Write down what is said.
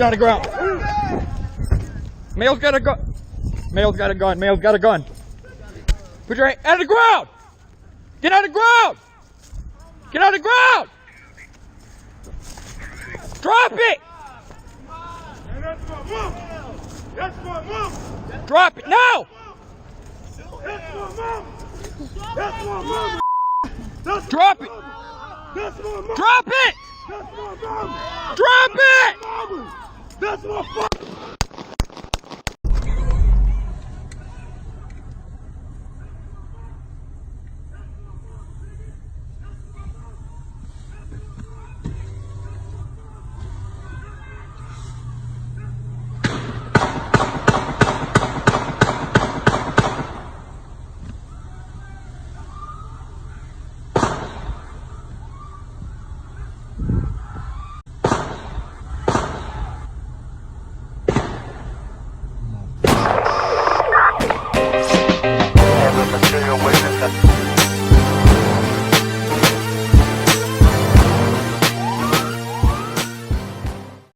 Get on the ground. Male's got a gun. Male's got a gun. Male's got a gun. Put your hand on the ground. Get on the ground. Get on the ground. Drop it. That's my mom. That's my mom. Drop it now. That's my mom. That's my mom. That's Drop it. That's my mom. Drop it. That's my mom. Drop it. That's my fuck.